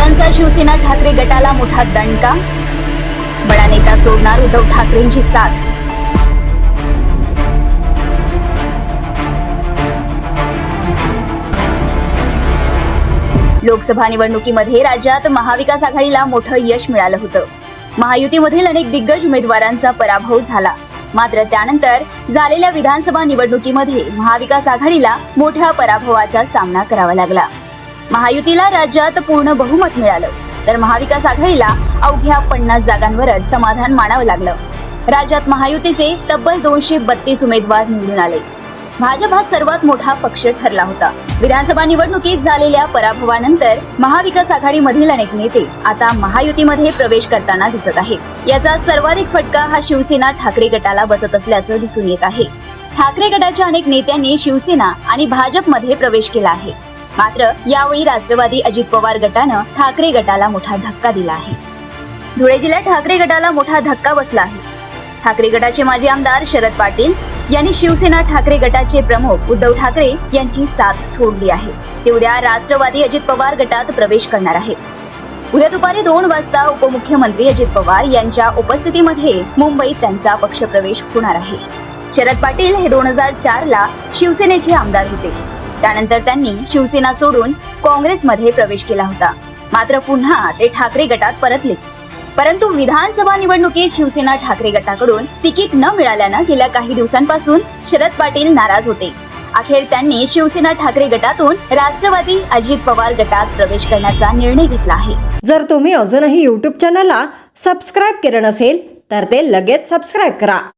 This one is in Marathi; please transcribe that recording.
विरोधकांचा शिवसेना ठाकरे गटाला मोठा दणका, बडा नेता सोडणार उद्धव ठाकरेंची साथ. लोकसभा निवडणुकीमध्ये राज्यात महाविकास आघाडीला मोठं यश मिळालं होतं. महायुतीमधील अनेक दिग्गज उमेदवारांचा पराभव झाला. मात्र त्यानंतर झालेल्या विधानसभा निवडणुकीमध्ये महाविकास आघाडीला मोठ्या पराभवाचा सामना करावा लागला. महायुतीला राज्यात पूर्ण बहुमत मिळालं, तर महाविकास आघाडीला अवघ्या 50 जागांवरच समाधान मानावं लागलं. राज्यात महायुतीचे तब्बल 232 उमेदवार निवडून आले. भाजप हा सर्वात मोठा पक्ष ठरला होता. विधानसभा निवडणुकीत झालेल्या पराभवानंतर महाविकास आघाडीमधील अनेक नेते आता महायुतीमध्ये प्रवेश करताना दिसत आहेत. याचा सर्वाधिक फटका हा शिवसेना ठाकरे गटाला बसत असल्याचं दिसून येत आहे. ठाकरे गटाच्या अनेक नेत्यांनी शिवसेना आणि भाजपमध्ये प्रवेश केला आहे. मात्र यावेळी राष्ट्रवादी अजित पवार गटानं ठाकरे गटाला मोठा धक्का दिला आहे. धुळे जिल्ह्यात ठाकरे गटाला मोठा धक्का बसला आहे. ठाकरे गटाचे माजी आमदार शरद पाटील यांनी शिवसेना ठाकरे गटाचे प्रमुख उद्धव ठाकरे यांची साथ सोडली आहे. ते उद्या राष्ट्रवादी अजित पवार गटात प्रवेश करणार आहेत. उद्या दुपारी 2 वाजता उपमुख्यमंत्री अजित पवार यांच्या उपस्थितीमध्ये मुंबईत त्यांचा पक्षप्रवेश होणार आहे. शरद पाटील हे 2004 ला शिवसेनेचे आमदार होते. त्यानंतर त्यांनी शिवसेना सोडून काँग्रेसमध्ये प्रवेश केला होता. मात्र पुन्हा ते ठाकरे गटात परतले. परंतु विधानसभा निवडणुकीत शिवसेना ठाकरे गटाकडून तिकीट न मिळाल्यानं गेल्या काही दिवसांपासून शरद पाटील नाराज होते. अखेर त्यांनी शिवसेना ठाकरे गटातून राष्ट्रवादी अजित पवार गटात प्रवेश करण्याचा निर्णय घेतला आहे. जर तुम्ही अजूनही YouTube चॅनलला सबस्क्राईब केलं नसेल तर ते लगेच सबस्क्राईब करा.